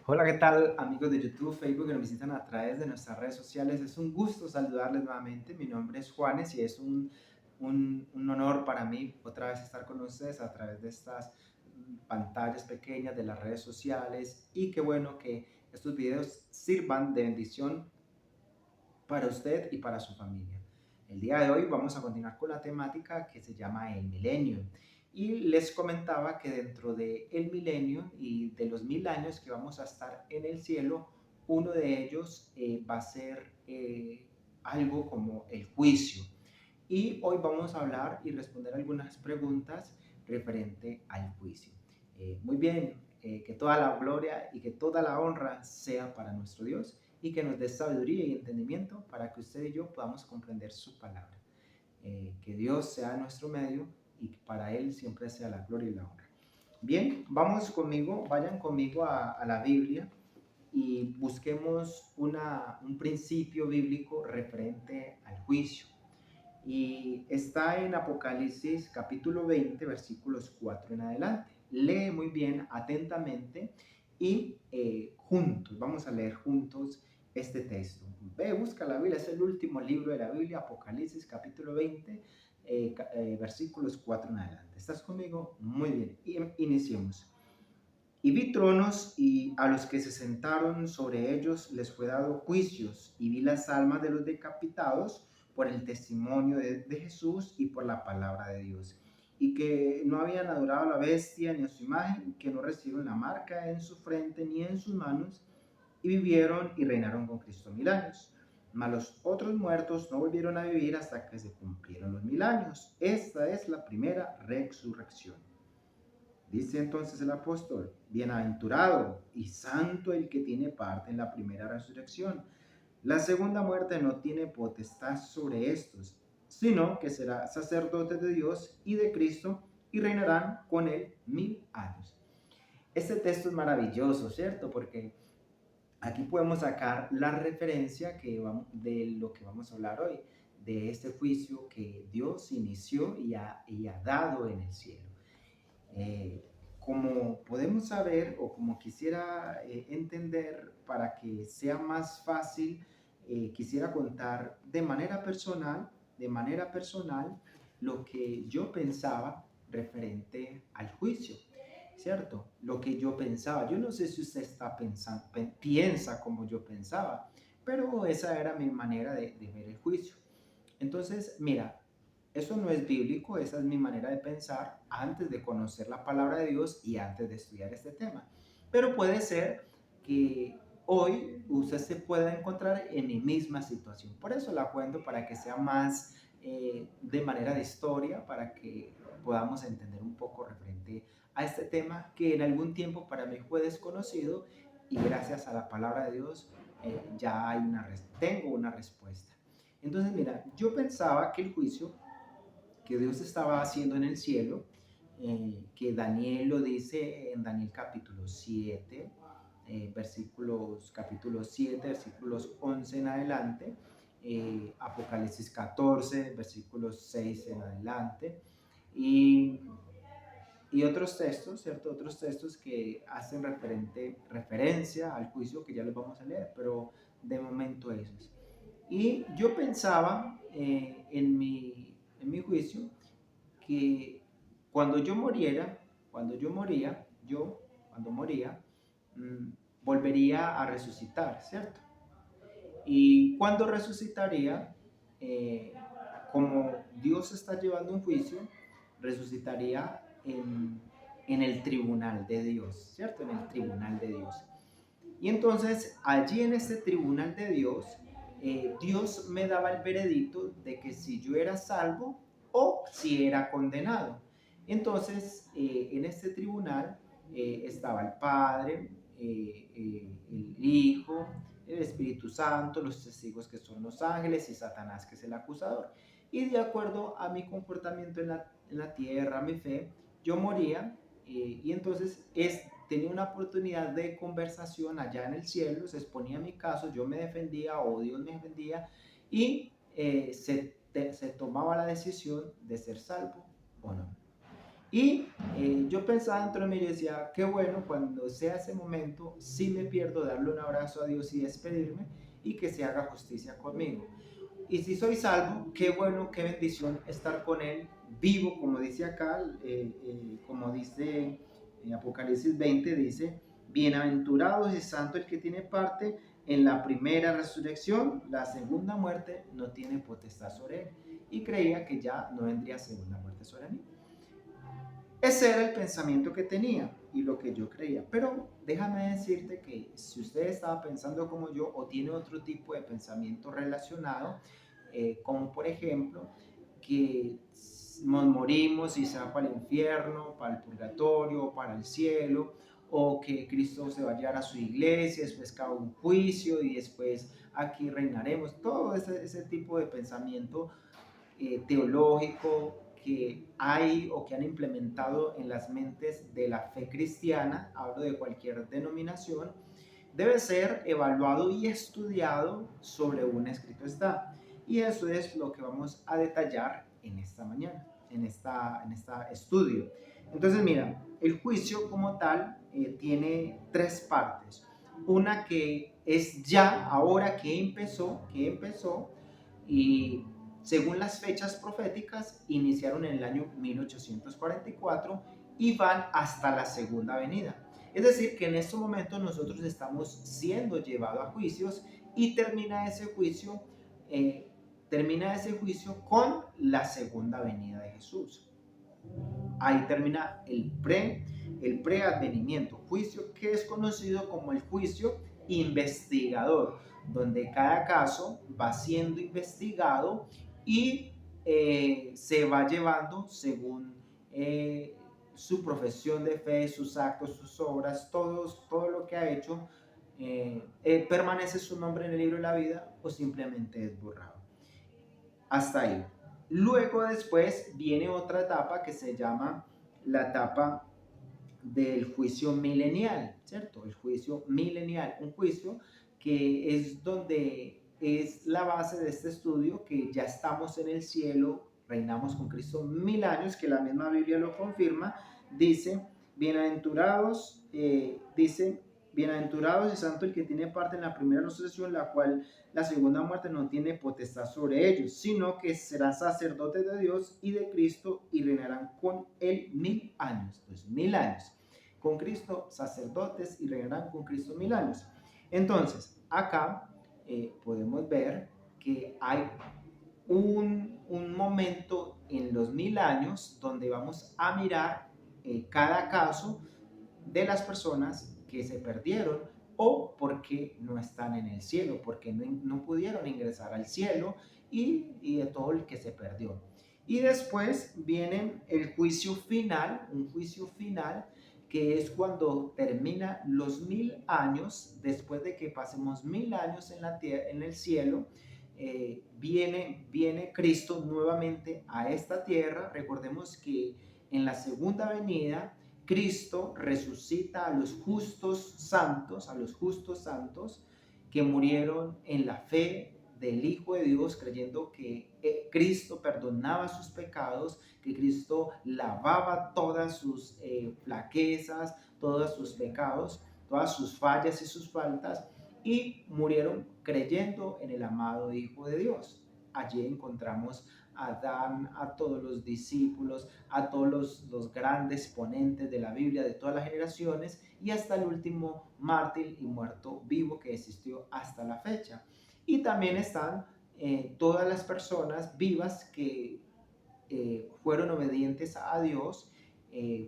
Hola, ¿qué tal amigos de YouTube, Facebook que nos visitan a través de nuestras redes sociales? Es un gusto saludarles nuevamente. Mi nombre es Juanes y es un honor para mí otra vez estar con ustedes a través de estas pantallas pequeñas de las redes sociales y qué bueno que estos videos sirvan de bendición para usted y para su familia. El día de hoy vamos a continuar con la temática que se llama el milenio. Y les comentaba que dentro del milenio y de los 1000 años que vamos a estar en el cielo, uno de ellos va a ser algo como el juicio. Y hoy vamos a hablar y responder algunas preguntas referente al juicio. Muy bien, que toda la gloria y que toda la honra sea para nuestro Dios y que nos dé sabiduría y entendimiento para que usted y yo podamos comprender su palabra. Que Dios sea nuestro medio y que para Él siempre sea la gloria y la honra. Bien, vamos conmigo, vayan conmigo a la Biblia y busquemos un principio bíblico referente al juicio. Y está en Apocalipsis capítulo 20, versículos 4 en adelante. Lee muy bien, atentamente y juntos, vamos a leer juntos este texto. Ve, busca la Biblia, es el último libro de la Biblia, Apocalipsis capítulo 20, versículos 4 en adelante. ¿Estás conmigo? Muy bien, iniciemos. Y vi tronos y a los que se sentaron sobre ellos les fue dado juicios, y vi las almas de los decapitados por el testimonio de Jesús y por la palabra de Dios, y que no habían adorado a la bestia ni a su imagen, que no recibieron la marca en su frente ni en sus manos, y vivieron y reinaron con Cristo 1000 años. Mas los otros muertos no volvieron a vivir hasta que se cumplieron los 1000 años. Esta es la primera resurrección. Dice entonces el apóstol: bienaventurado y santo el que tiene parte en la primera resurrección. La segunda muerte no tiene potestad sobre estos, sino que será sacerdote de Dios y de Cristo, y reinarán con él 1000 años. Este texto es maravilloso, ¿cierto? Porque aquí podemos sacar la referencia de lo que vamos a hablar hoy, de este juicio que Dios inició y ha dado en el cielo. Eh, Como podemos saber o como quisiera entender para que sea más fácil, quisiera contar de manera personal, lo que yo pensaba referente al juicio, ¿cierto? Lo que yo pensaba. Yo no sé si usted piensa como yo pensaba, pero esa era mi manera de ver el juicio. Entonces, mira, eso no es bíblico, esa es mi manera de pensar antes de conocer la palabra de Dios y antes de estudiar este tema. Pero puede ser que hoy usted se pueda encontrar en mi misma situación. Por eso la cuento para que sea más de manera de historia, para que podamos entender un poco referente a este tema que en algún tiempo para mí fue desconocido y gracias a la palabra de Dios ya tengo una respuesta. Entonces, mira, yo pensaba que el juicio que Dios estaba haciendo en el cielo, que Daniel lo dice en Daniel capítulo 7, capítulo 7, versículos 11 en adelante, Apocalipsis 14, versículos 6 en adelante, y, y otros textos, ¿cierto? Otros textos que hacen referencia al juicio que ya los vamos a leer, pero de momento esos. Y yo pensaba en mi juicio que cuando yo moriera, cuando moría, mm, volvería a resucitar, ¿cierto? Y cuando resucitaría, eh, como Dios está llevando un juicio, resucitaría en el tribunal de Dios, ¿cierto? En el tribunal de Dios. Y entonces allí en este tribunal de Dios, Dios me daba el veredicto de que si yo era salvo o si era condenado. Entonces, en este tribunal estaba el Padre, el Hijo, el Espíritu Santo, los testigos que son los ángeles y Satanás que es el acusador. Y de acuerdo a mi comportamiento en la tierra, mi fe, yo moría y entonces tenía una oportunidad de conversación allá en el cielo, se exponía mi caso, yo me defendía o Dios me defendía y se tomaba la decisión de ser salvo o no. Y yo pensaba dentro de mí y decía, qué bueno cuando sea ese momento, si me pierdo, darle un abrazo a Dios y despedirme y que se haga justicia conmigo. Y si soy salvo, qué bueno, qué bendición estar con Él vivo, como dice acá, como dice Apocalipsis 20, dice, bienaventurados y santo el que tiene parte en la primera resurrección, la segunda muerte no tiene potestad sobre él. Y creía que ya no vendría segunda muerte sobre mí. Ese era el pensamiento que tenía y lo que yo creía. Pero déjame decirte que si usted estaba pensando como yo o tiene otro tipo de pensamiento relacionado, como por ejemplo que nos morimos y se va para el infierno, para el purgatorio, para el cielo, o que Cristo se va a llevar a su iglesia, después cabe un juicio y después aquí reinaremos, todo ese tipo de pensamiento teológico que hay o que han implementado en las mentes de la fe cristiana, hablo de cualquier denominación, debe ser evaluado y estudiado sobre un escrito está. Y eso es lo que vamos a detallar en esta mañana, en esta estudio. Entonces, mira, el juicio como tal tiene tres partes. Una que es ya, ahora que empezó, y según las fechas proféticas, iniciaron en el año 1844 y van hasta la segunda venida. Es decir, que en estos momentos nosotros estamos siendo llevados a juicios y eh, termina ese juicio con la segunda venida de Jesús. Ahí termina el preadvenimiento, juicio que es conocido como el juicio investigador, donde cada caso va siendo investigado y se va llevando según su profesión de fe, sus actos, sus obras, todo lo que ha hecho, permanece su nombre en el libro de la vida o simplemente es borrado. Hasta ahí. Luego después viene otra etapa que se llama la etapa del juicio milenial, ¿cierto? El juicio milenial, un juicio que es donde es la base de este estudio, que ya estamos en el cielo, reinamos con Cristo 1000 años, que la misma Biblia lo confirma, dice, bienaventurados, bienaventurados y santo el que tiene parte en la primera resurrección, la cual la segunda muerte no tiene potestad sobre ellos, sino que serán sacerdotes de Dios y de Cristo y reinarán con él 1000 años. Entonces, 1000 años. Con Cristo, sacerdotes y reinarán con Cristo 1000 años. Entonces, acá podemos ver que hay un momento en los 1000 años donde vamos a mirar cada caso de las personas que se perdieron o porque no están en el cielo, porque no pudieron ingresar al cielo y de todo el que se perdió. Y después viene el juicio final, un juicio final que es cuando termina los 1000 años, después de que pasemos 1000 años en la tierra, en el cielo, viene Cristo nuevamente a esta tierra. Recordemos que en la segunda venida Cristo resucita a los justos santos que murieron en la fe del Hijo de Dios, creyendo que Cristo perdonaba sus pecados, que Cristo lavaba todas sus flaquezas, todos sus pecados, todas sus fallas y sus faltas, y murieron creyendo en el amado Hijo de Dios. Allí encontramos a Adán, a todos los discípulos, a todos los grandes ponentes de la Biblia de todas las generaciones y hasta el último mártir y muerto vivo que existió hasta la fecha. Y también están todas las personas vivas que fueron obedientes a Dios,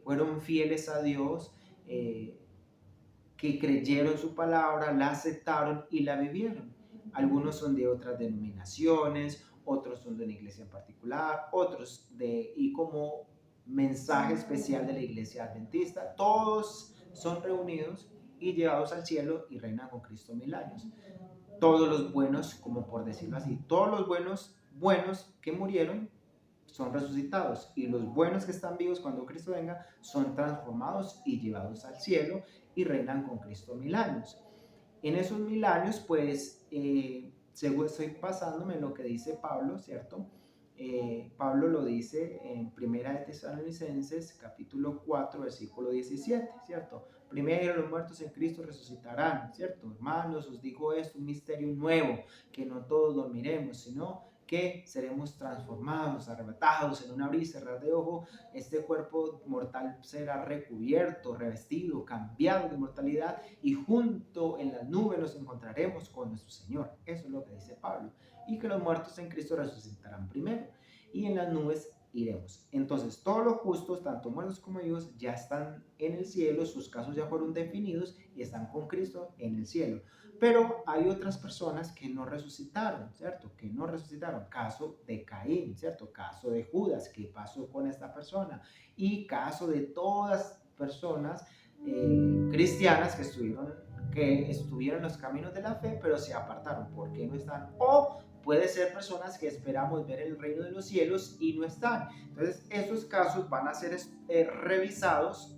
fueron fieles a Dios, que creyeron su palabra, la aceptaron y la vivieron. Algunos son de otras denominaciones, otros son de una iglesia en particular, otros y como mensaje especial de la iglesia adventista, todos son reunidos y llevados al cielo y reinan con Cristo 1000 años. Todos los buenos, como por decirlo así, todos los buenos que murieron son resucitados y los buenos que están vivos cuando Cristo venga son transformados y llevados al cielo y reinan con Cristo 1000 años. En esos 1000 años, pues, estoy pasándome lo que dice Pablo, ¿cierto? Pablo lo dice en Primera de Tesalonicenses, capítulo 4, versículo 17, ¿cierto? Primero los muertos en Cristo resucitarán, ¿cierto? Hermanos, os digo esto, un misterio nuevo, que no todos dormiremos, sino que seremos transformados, arrebatados en un abrir y cerrar de ojo. Este cuerpo mortal será recubierto, revestido, cambiado de mortalidad y junto en las nubes nos encontraremos con nuestro Señor. Eso es lo que dice Pablo. Y que los muertos en Cristo resucitarán primero y en las nubes iremos. Entonces, todos los justos, tanto muertos como vivos, ya están en el cielo, sus casos ya fueron definidos y están con Cristo en el cielo. Pero hay otras personas que no resucitaron, ¿cierto? Que no resucitaron. Caso de Caín, ¿cierto? Caso de Judas, ¿qué pasó con esta persona? Y caso de todas personas cristianas que estuvieron en los caminos de la fe, pero se apartaron. ¿Por qué no están? O puede ser personas que esperamos ver el reino de los cielos y no están. Entonces, esos casos van a ser revisados,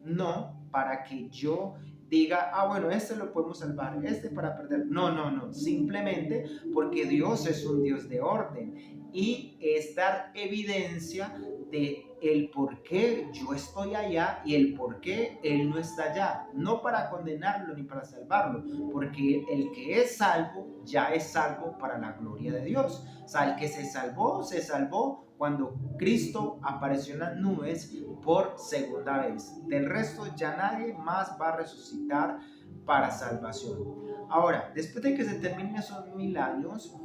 no para que yo diga, ah, bueno, este lo podemos salvar, este para perder. No, no, no. Simplemente porque Dios es un Dios de orden y es dar evidencia de el por qué yo estoy allá y el por qué Él no está allá. No para condenarlo ni para salvarlo, porque el que es salvo ya es salvo para la gloria de Dios. O sea, el que se salvó cuando Cristo apareció en las nubes por segunda vez. Del resto ya nadie más va a resucitar para salvación. Ahora, después de que se terminen esos 1000 años,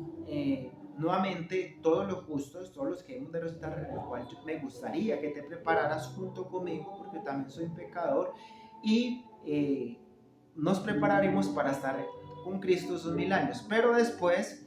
nuevamente todos los justos, todos los que hemos de resucitar, el cual me gustaría que te prepararas junto conmigo, porque también soy pecador, y nos prepararemos para estar con Cristo esos 1000 años. Pero después,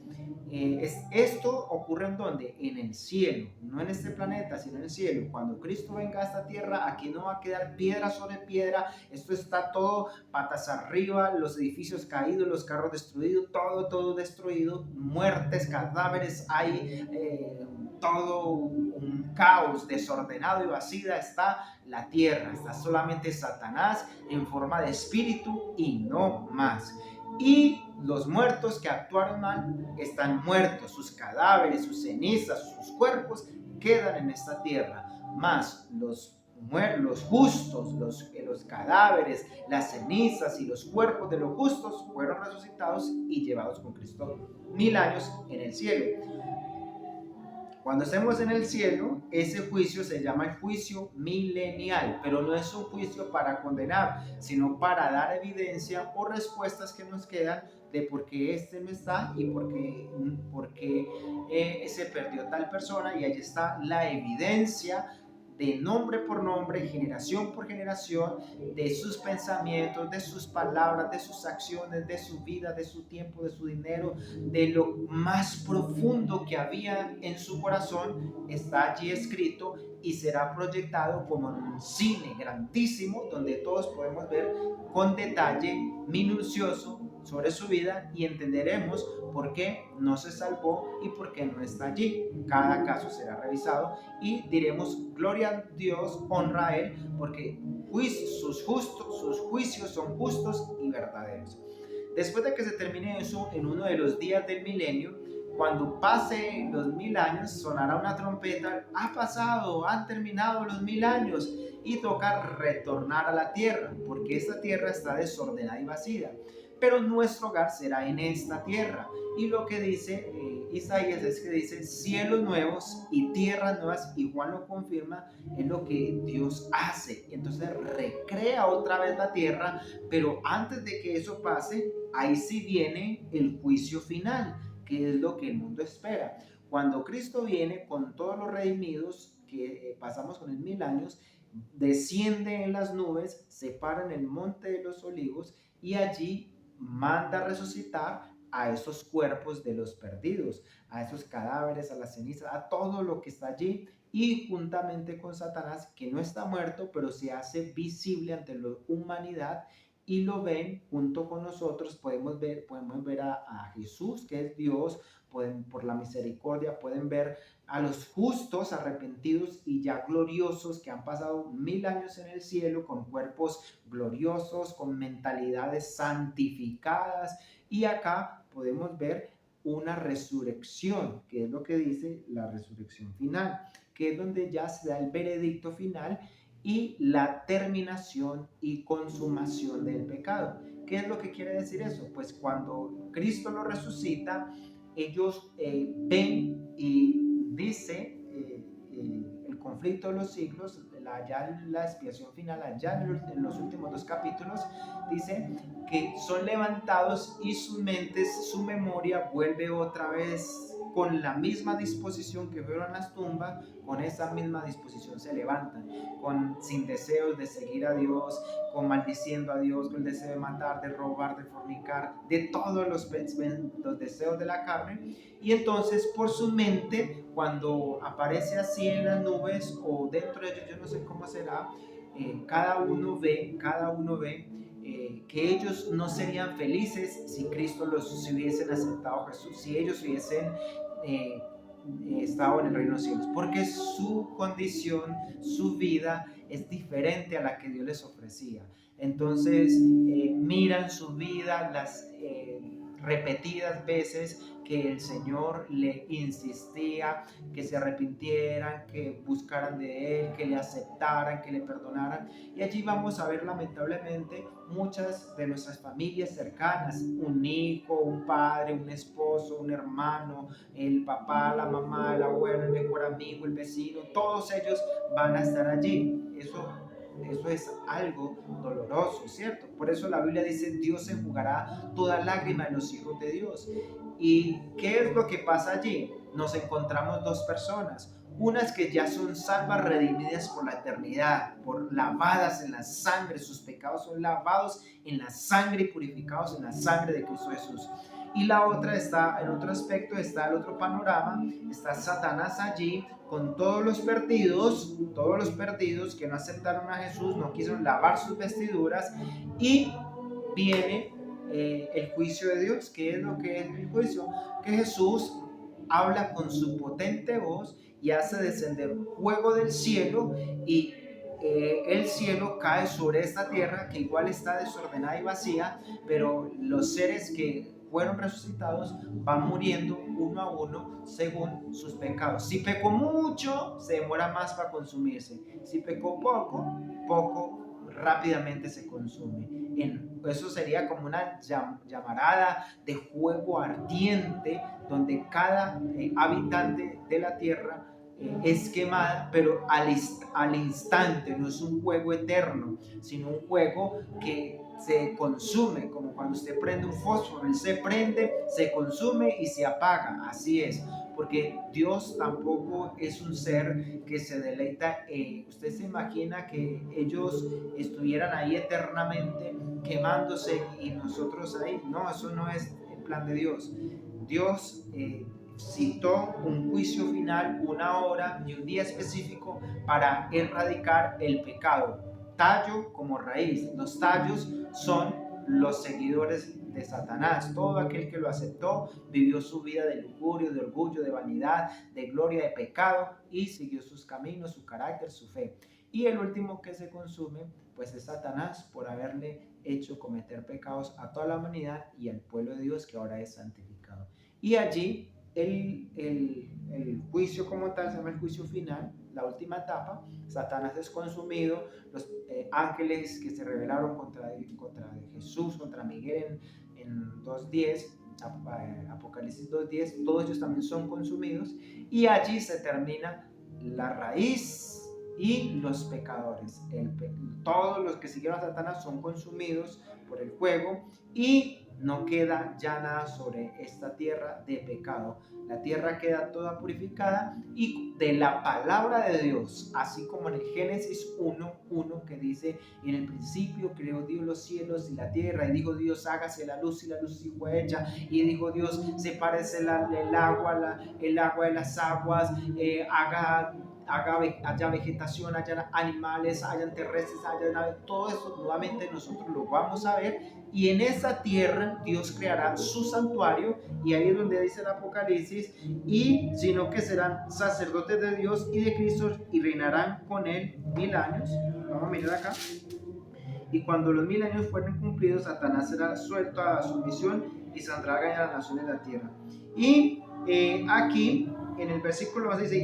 esto ocurre en donde? En el cielo, no en este planeta, sino en el cielo. Cuando Cristo venga a esta tierra, aquí no va a quedar piedra sobre piedra, esto está todo patas arriba, los edificios caídos, los carros destruidos, todo destruido, muertes, cadáveres, hay todo un caos desordenado y vacía está la tierra, está solamente Satanás en forma de espíritu y no más. Y los muertos que actuaron mal están muertos, sus cadáveres, sus cenizas, sus cuerpos quedan en esta tierra, más los justos, los cadáveres, las cenizas y los cuerpos de los justos fueron resucitados y llevados con Cristo 1000 años en el cielo. Cuando estemos en el cielo, ese juicio se llama el juicio milenial, pero no es un juicio para condenar, sino para dar evidencia o respuestas que nos quedan de por qué este no está y por qué se perdió tal persona, y ahí está la evidencia de nombre por nombre, generación por generación, de sus pensamientos, de sus palabras, de sus acciones, de su vida, de su tiempo, de su dinero, de lo más profundo que había en su corazón, está allí escrito y será proyectado como en un cine grandísimo donde todos podemos ver con detalle minucioso sobre su vida y entenderemos por qué no se salvó y por qué no está allí. Cada caso será revisado y diremos gloria a Dios, honra a Él, porque sus juicios son justos y verdaderos. Después de que se termine eso, en uno de los días del milenio, cuando pase los 1000 años, sonará una trompeta, ha pasado, han terminado los 1000 años, y toca retornar a la tierra, porque esta tierra está desordenada y vacía. Pero nuestro hogar será en esta tierra. Y lo que dice Isaías es que dice cielos nuevos y tierras nuevas, y Juan lo confirma, es lo que Dios hace. Entonces recrea otra vez la tierra, pero antes de que eso pase, ahí sí viene el juicio final, que es lo que el mundo espera. Cuando Cristo viene con todos los redimidos, que pasamos con el 1000 años, desciende en las nubes, se para en el monte de los olivos y allí manda resucitar a esos cuerpos de los perdidos, a esos cadáveres, a las cenizas, a todo lo que está allí, y juntamente con Satanás, que no está muerto, pero se hace visible ante la humanidad y lo ven junto con nosotros. Podemos ver a Jesús, que es Dios, por la misericordia, pueden ver a los justos arrepentidos y ya gloriosos, que han pasado 1000 años en el cielo con cuerpos gloriosos, con mentalidades santificadas, y acá podemos ver una resurrección, que es lo que dice la resurrección final, que es donde ya se da el veredicto final y la terminación y consumación del pecado. ¿Qué es lo que quiere decir eso? Pues cuando Cristo lo resucita, ellos ven y dice el conflicto de los siglos, allá la expiación final, allá en los últimos dos capítulos, dice que son levantados y sus mentes, su memoria vuelve otra vez con la misma disposición que fueron las tumbas, con esa misma disposición se levantan, sin deseos de seguir a Dios, con maldiciendo a Dios, con el deseo de matar, de robar, de fornicar, de todos los deseos de la carne. Y entonces por su mente, cuando aparece así en las nubes o dentro de ellos, yo no sé cómo será, cada uno ve que ellos no serían felices si Cristo si hubiesen aceptado a Jesús, si ellos hubiesen eh, estado en el reino de los cielos, porque su condición, su vida es diferente a la que Dios les ofrecía. Entonces miran su vida las repetidas veces que el Señor le insistía que se arrepintieran, que buscaran de Él, que le aceptaran, que le perdonaran. Y allí vamos a ver lamentablemente muchas de nuestras familias cercanas, un hijo, un padre, un esposo, un hermano, el papá, la mamá, el abuelo, el mejor amigo, el vecino, todos ellos van a estar allí. Eso es algo doloroso, ¿cierto? Por eso la Biblia dice, Dios enjugará toda lágrima de los hijos de Dios. ¿Y qué es lo que pasa allí? Nos encontramos dos personas. Unas que ya son salvas, redimidas por la eternidad, por lavadas en la sangre, sus pecados son lavados en la sangre y purificados en la sangre de Cristo Jesús. Y la otra está, en otro aspecto, está el otro panorama, está Satanás allí con todos los perdidos que no aceptaron a Jesús, no quisieron lavar sus vestiduras, y viene el juicio de Dios. ¿Qué es lo que es el juicio? Que Jesús habla con su potente voz y hace descender fuego del cielo, y el cielo cae sobre esta tierra que igual está desordenada y vacía, pero los seres que fueron resucitados van muriendo uno a uno según sus pecados. Si pecó mucho, se demora más para consumirse. Si pecó poco, rápidamente se consume. Eso sería como una llamarada de fuego ardiente, donde cada habitante de la tierra es quemada, pero al instante. No es un fuego eterno, sino un fuego que se consume, como cuando usted prende un fósforo, él se prende, se consume y se apaga. Así es, porque Dios tampoco es un ser que se deleita. Usted se imagina que ellos estuvieran ahí eternamente quemándose y nosotros ahí. No, eso no es el plan de Dios. Dios citó un juicio final, una hora y un día específico para erradicar el pecado, tallo como raíz. Los tallos son los seguidores de Satanás. Todo aquel que lo aceptó vivió su vida de lujuria, de orgullo, de vanidad, de gloria, de pecado, y siguió sus caminos, su carácter, su fe. Y el último que se consume pues es Satanás, por haberle hecho cometer pecados a toda la humanidad y al pueblo de Dios que ahora es santificado. Y allí el juicio como tal se llama el juicio final, la última etapa. Satanás es consumido, los ángeles que se rebelaron contra Jesús, contra Miguel en 2.10, Apocalipsis 2.10, todos ellos también son consumidos, y allí se termina la raíz y los pecadores. Todos los que siguieron a Satanás son consumidos por el fuego, y no queda ya nada sobre esta tierra de pecado. La tierra queda toda purificada, y de la palabra de Dios, así como en el Génesis 1:1 que dice, en el principio creó Dios los cielos y la tierra, y dijo Dios, hágase la luz, y la luz fue hecha, y dijo Dios, sepárese el agua de las aguas, haya vegetación, haya animales, hayan terrestres, haya naves. Todo eso nuevamente nosotros lo vamos a ver, y en esa tierra Dios creará su santuario, y ahí es donde dice el Apocalipsis, y sino que serán sacerdotes de Dios y de Cristo, y reinarán con él 1000 años. Vamos a mirar acá. Y cuando los 1000 años fueren cumplidos, Satanás será suelto a su misión y saldrá a las naciones de la tierra. Y aquí en el versículo 11 dice,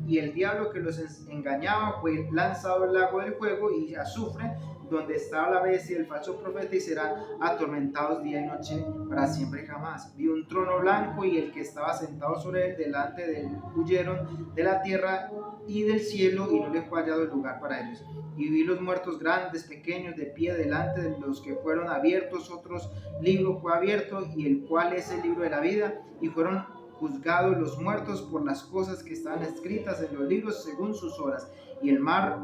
y el diablo que los engañaba fue lanzado al lago del fuego y azufre, donde estaba la bestia y el falso profeta, y serán atormentados día y noche para siempre jamás. Vi un trono blanco y el que estaba sentado sobre él, delante de él huyeron de la tierra y del cielo, y no le fue hallado el lugar para ellos. Y vi los muertos grandes, pequeños, de pie delante de los que fueron abiertos. Otros libro fue abierto, y el cual es el libro de la vida, y fueron juzgados los muertos por las cosas que estaban escritas en los libros según sus obras. Y el mar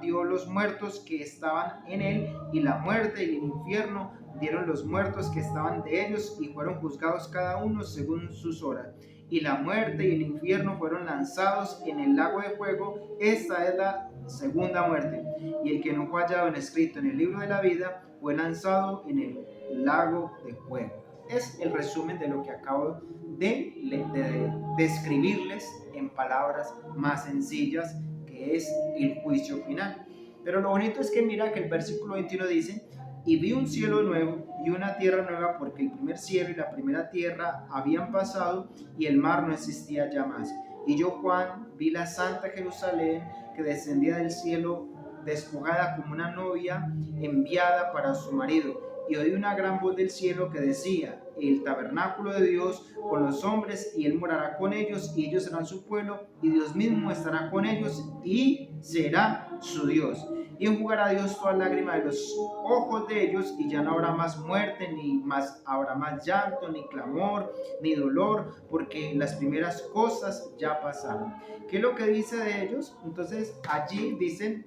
dio los muertos que estaban en él, y la muerte y el infierno dieron los muertos que estaban de ellos, y fueron juzgados cada uno según sus obras. Y la muerte y el infierno fueron lanzados en el lago de fuego. Esta es la segunda muerte. Y el que no fue hallado en escrito en el libro de la vida fue lanzado en el lago de fuego. Es el resumen de lo que acabo de describirles en palabras más sencillas, que es el juicio final. Pero lo bonito es que mira que el versículo 21 dice, y vi un cielo nuevo y una tierra nueva, porque el primer cielo y la primera tierra habían pasado, y el mar no existía ya más. Y yo, Juan, vi la santa Jerusalén, que descendía del cielo, despojada como una novia enviada para su marido. Y oí una gran voz del cielo que decía, el tabernáculo de Dios con los hombres, y él morará con ellos, y ellos serán su pueblo, y Dios mismo estará con ellos, y será su Dios. Y enjugará Dios toda lágrima de los ojos de ellos, y ya no habrá más muerte, ni más habrá más llanto, ni clamor, ni dolor, porque las primeras cosas ya pasaron. ¿Qué es lo que dice de ellos? Entonces allí dicen,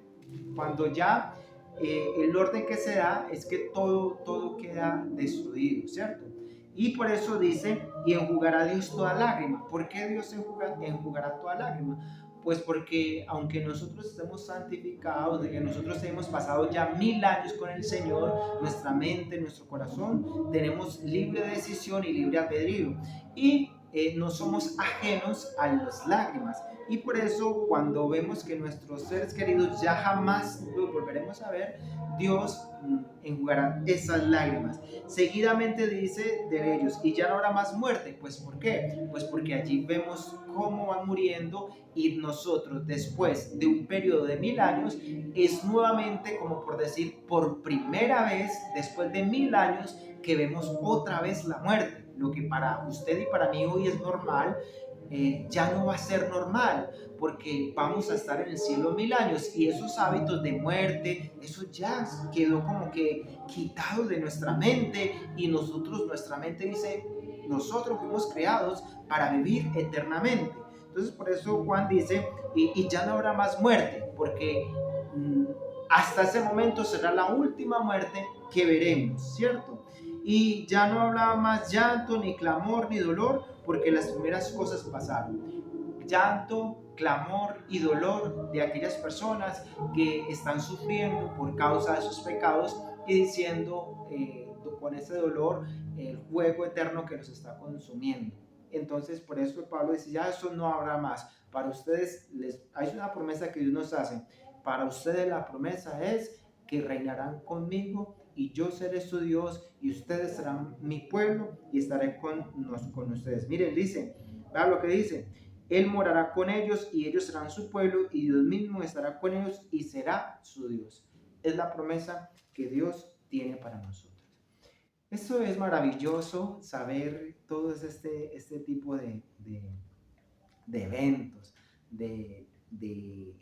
cuando ya el orden que se da es que todo queda destruido, ¿cierto? Y por eso dice, y enjugará Dios toda lágrima. ¿Por qué Dios enjugará toda lágrima? Pues porque aunque nosotros estemos santificados, de que nosotros hemos pasado ya 1000 años con el Señor, nuestra mente, nuestro corazón, tenemos libre decisión y libre albedrío. Y no somos ajenos a las lágrimas. Y por eso cuando vemos que nuestros seres queridos ya jamás los volveremos a ver, Dios enjugará esas lágrimas. Seguidamente dice de ellos, y ya no habrá más muerte. Pues ¿por qué? Pues porque allí vemos cómo van muriendo, y nosotros después de un periodo de 1000 años es nuevamente, como por decir, por primera vez después de 1000 años que vemos otra vez la muerte. Lo que para usted y para mí hoy es normal, ya no va a ser normal, porque vamos a estar en el cielo 1000 años, y esos hábitos de muerte, eso ya quedó como que quitado de nuestra mente, y nuestra mente dice, nosotros fuimos creados para vivir eternamente. Entonces por eso Juan dice, y ya no habrá más muerte, porque hasta ese momento será la última muerte que veremos, ¿cierto? Y ya no habrá más llanto, ni clamor, ni dolor, porque las primeras cosas pasaron. Llanto, clamor y dolor de aquellas personas que están sufriendo por causa de sus pecados, y diciendo con ese dolor el fuego eterno que los está consumiendo. Entonces por eso Pablo dice, ya eso no habrá más. Para ustedes hay una promesa que Dios nos hace. Para ustedes la promesa es que reinarán conmigo, y yo seré su Dios, y ustedes serán mi pueblo, y estaré con ustedes. Miren, dice, vea lo que dice, él morará con ellos, y ellos serán su pueblo, y Dios mismo estará con ellos, y será su Dios. Es la promesa que Dios tiene para nosotros. Eso es maravilloso, saber todo este tipo de eventos, de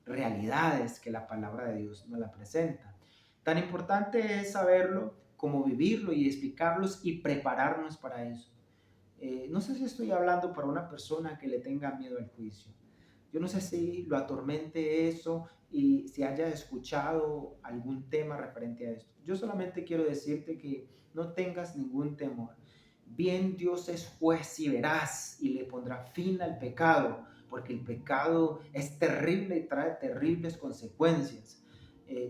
realidades que la palabra de Dios nos la presenta. Tan importante es saberlo como vivirlo y explicarlos y prepararnos para eso. No sé si estoy hablando para una persona que le tenga miedo al juicio. Yo no sé si lo atormente eso y si haya escuchado algún tema referente a esto. Yo solamente quiero decirte que no tengas ningún temor. Bien, Dios es juez y veraz, y le pondrá fin al pecado, porque el pecado es terrible y trae terribles consecuencias.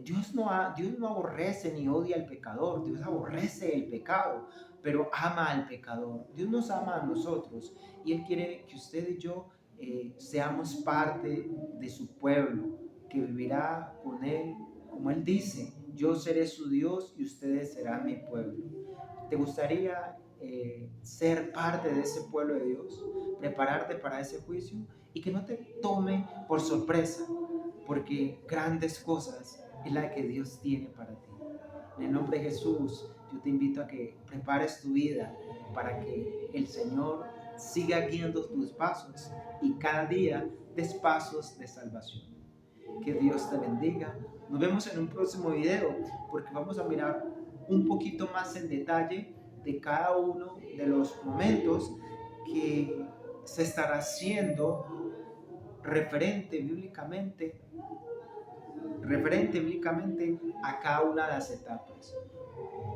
Dios no aborrece ni odia al pecador, Dios aborrece el pecado, pero ama al pecador. Dios nos ama a nosotros, y Él quiere que usted y yo seamos parte de su pueblo, que vivirá con Él, como Él dice, yo seré su Dios y ustedes serán mi pueblo. ¿Te gustaría ser parte de ese pueblo de Dios, prepararte para ese juicio y que no te tome por sorpresa, porque grandes cosas es la que Dios tiene para ti. En el nombre de Jesús, yo te invito a que prepares tu vida para que el Señor siga guiando tus pasos y cada día des pasos de salvación. Que Dios te bendiga. Nos vemos en un próximo video porque vamos a mirar un poquito más en detalle de cada uno de los momentos que se estará haciendo referente bíblicamente a cada una de las etapas.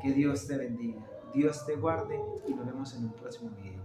Que Dios te bendiga, Dios te guarde y nos vemos en un próximo video.